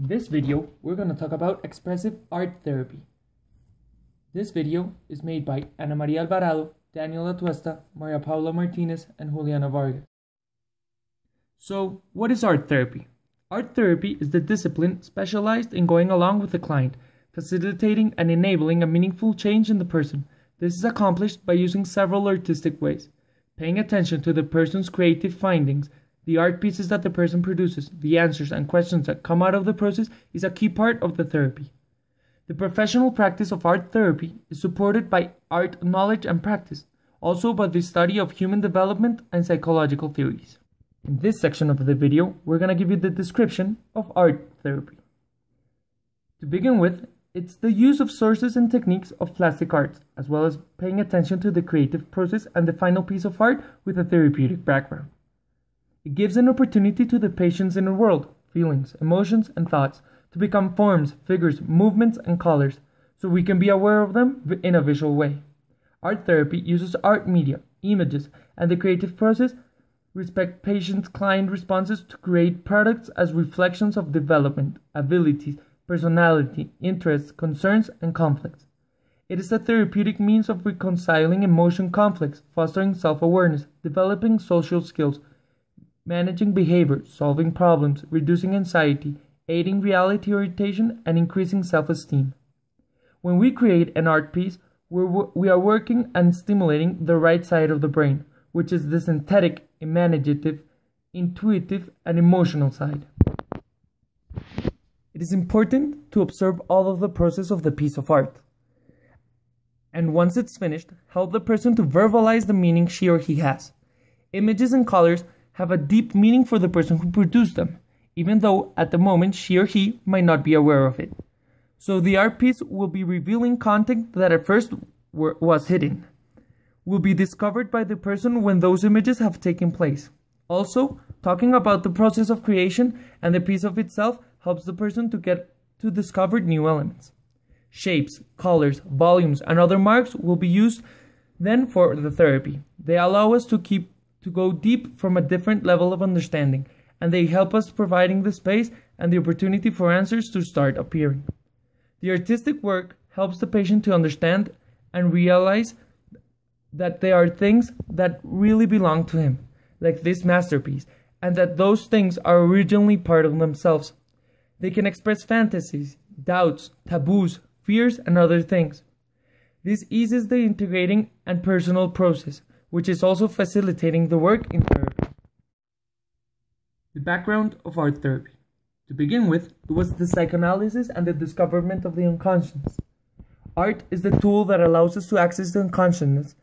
In this video, we're going to talk about expressive art therapy. This video is made by Ana Maria Alvarado, Daniel Atuesta, Maria Paula Martinez, and Juliana Vargas. So, what is art therapy? Art therapy is the discipline specialized in going along with the client, facilitating and enabling a meaningful change in the person. This is accomplished by using several artistic ways. Paying attention to the person's creative findings, the art pieces that the person produces, the answers and questions that come out of the process is a key part of the therapy. The professional practice of art therapy is supported by art knowledge and practice, also by the study of human development and psychological theories. In this section of the video, we're going to give you the description of art therapy. To begin with, it's the use of sources and techniques of plastic arts, as well as paying attention to the creative process and the final piece of art with a therapeutic background. It gives an opportunity to the patient's inner world, feelings, emotions, and thoughts to become forms, figures, movements, and colors, so we can be aware of them in a visual way. Art therapy uses art media, images, and the creative process respect patient's client responses to create products as reflections of development, abilities, personality, interests, concerns, and conflicts. It is a therapeutic means of reconciling emotion conflicts, fostering self-awareness, developing social skills, managing behavior, solving problems, reducing anxiety, aiding reality orientation, and increasing self-esteem. When we create an art piece, we are working and stimulating the right side of the brain, which is the synthetic, imaginative, intuitive, and emotional side. It is important to observe all of the process of the piece of art. And once it's finished, help the person to verbalize the meaning she or he has. Images and colors have a deep meaning for the person who produced them, even though at the moment she or he might not be aware of it. So the art piece will be revealing content that at first was hidden. Will be discovered by the person when those images have taken place. Also, talking about the process of creation and the piece of itself helps the person to get to discover new elements. Shapes, colors, volumes, and other marks will be used then for the therapy. They allow us to go deep from a different level of understanding, and they help us providing the space and the opportunity for answers to start appearing. The artistic work helps the patient to understand and realize that there are things that really belong to him, like this masterpiece, and that those things are originally part of themselves. They can express fantasies, doubts, taboos, fears, and other things. This eases the integrating and personal process, which is also facilitating the work in therapy. The background of art therapy. To begin with, it was the psychoanalysis and the discoverment of the unconscious. Art is the tool that allows us to access the unconsciousness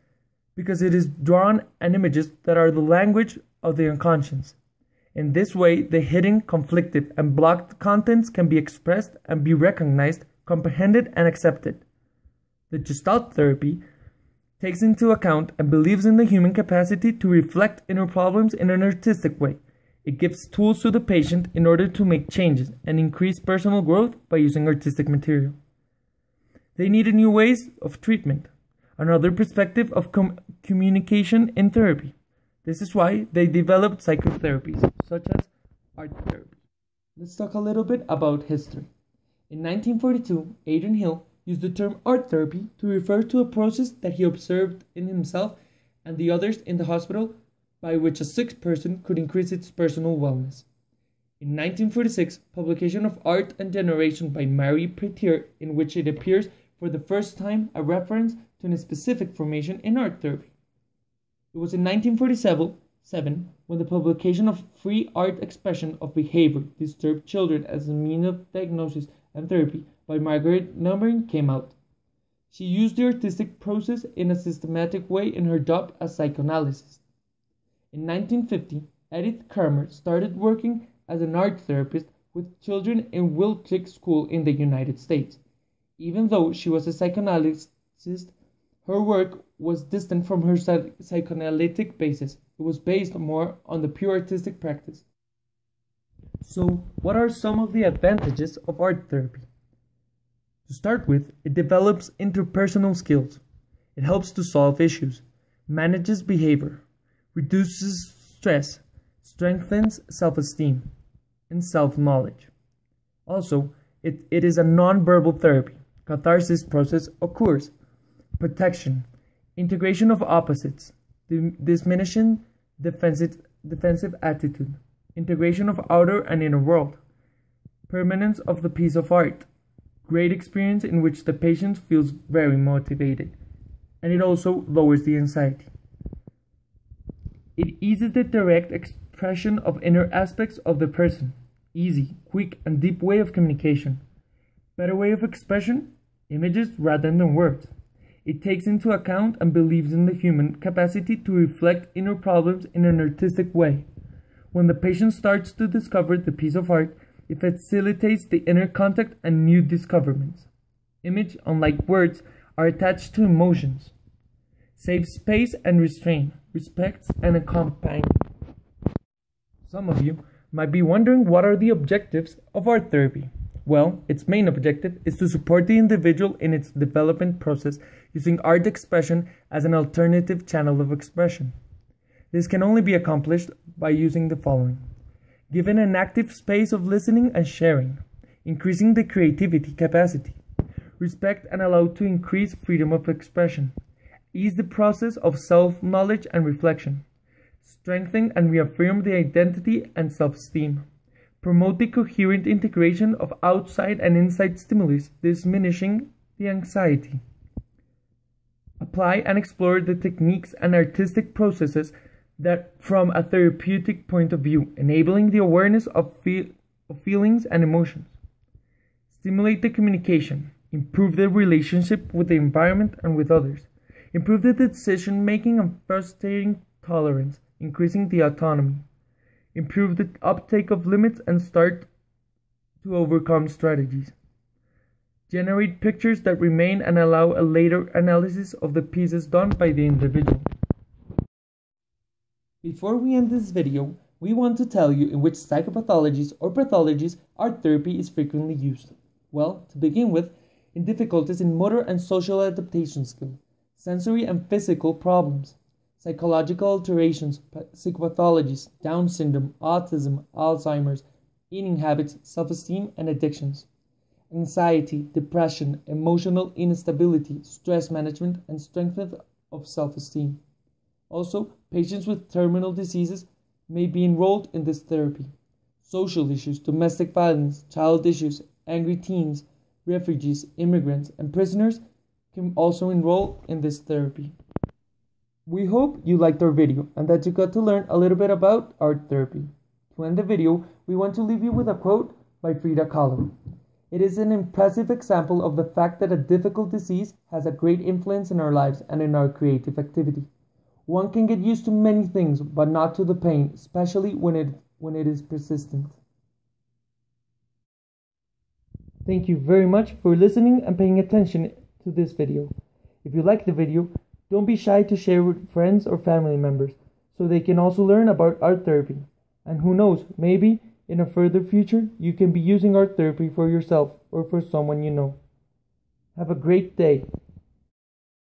because it is drawn and images that are the language of the unconscious. In this way, the hidden, conflicted, and blocked contents can be expressed and be recognized, comprehended, and accepted. The Gestalt therapy takes into account and believes in the human capacity to reflect inner problems in an artistic way. It gives tools to the patient in order to make changes and increase personal growth by using artistic material. They needed new ways of treatment, another perspective of communication in therapy. This is why they developed psychotherapies, such as art therapy. Let's talk a little bit about history. In 1942, Adrian Hill used the term art therapy to refer to a process that he observed in himself and the others in the hospital by which a sick person could increase its personal wellness. In 1946, publication of Art and Generation by Marie Petier, in which it appears for the first time a reference to a specific formation in art therapy. It was in 1947 when the publication of Free Art Expression of Behavior Disturbed Children as a Means of Diagnosis and Therapy by Margaret Numbering came out. She used the artistic process in a systematic way in her job as psychoanalyst. In 1950, Edith Kramer started working as an art therapist with children in Wilczek School in the United States. Even though she was a psychoanalyst, her work was distant from her psychoanalytic basis. It was based more on the pure artistic practice. So, what are some of the advantages of art therapy? To start with, it develops interpersonal skills. It helps to solve issues, manages behavior, reduces stress, strengthens self-esteem, and self-knowledge. Also, it is a non-verbal therapy. Catharsis process occurs. Protection, integration of opposites, diminishing defensive attitude, integration of outer and inner world, permanence of the piece of art, great experience in which the patient feels very motivated, and it also lowers the anxiety. It eases the direct expression of inner aspects of the person. Easy, quick, and deep way of communication. Better way of expression, images rather than words. It takes into account and believes in the human capacity to reflect inner problems in an artistic way. When the patient starts to discover the piece of art, it facilitates the inner contact and new discoveries. Image, unlike words, are attached to emotions. Saves space and restraint, respects and accompany. Some of you might be wondering what are the objectives of art therapy. Well, its main objective is to support the individual in its development process using art expression as an alternative channel of expression. This can only be accomplished by using the following. Given an active space of listening and sharing, increasing the creativity capacity, respect and allowed to increase freedom of expression, ease the process of self-knowledge and reflection, strengthen and reaffirm the identity and self-esteem, promote the coherent integration of outside and inside stimulus, diminishing the anxiety. Apply and explore the techniques and artistic processes that from a therapeutic point of view, enabling the awareness of feelings and emotions. Stimulate the communication, improve the relationship with the environment and with others, improve the decision-making and frustrating tolerance, increasing the autonomy. Improve the uptake of limits and start to overcome strategies. Generate pictures that remain and allow a later analysis of the pieces done by the individual. Before we end this video, we want to tell you in which psychopathologies or pathologies art therapy is frequently used. Well, to begin with, in difficulties in motor and social adaptation skill, sensory and physical problems, psychological alterations, psychopathologies, Down syndrome, autism, Alzheimer's, eating habits, self-esteem, and addictions, anxiety, depression, emotional instability, stress management, and strengthening of self-esteem. Also, patients with terminal diseases may be enrolled in this therapy. Social issues, domestic violence, child issues, angry teens, refugees, immigrants, and prisoners can also enroll in this therapy. We hope you liked our video and that you got to learn a little bit about art therapy. To end the video, we want to leave you with a quote by Frida Kahlo. It is an impressive example of the fact that a difficult disease has a great influence in our lives and in our creative activity. One can get used to many things, but not to the pain, especially when it is persistent. Thank you very much for listening and paying attention to this video. If you like the video, don't be shy to share with friends or family members so they can also learn about art therapy. And who knows, maybe in a further future you can be using art therapy for yourself or for someone you know. Have a great day.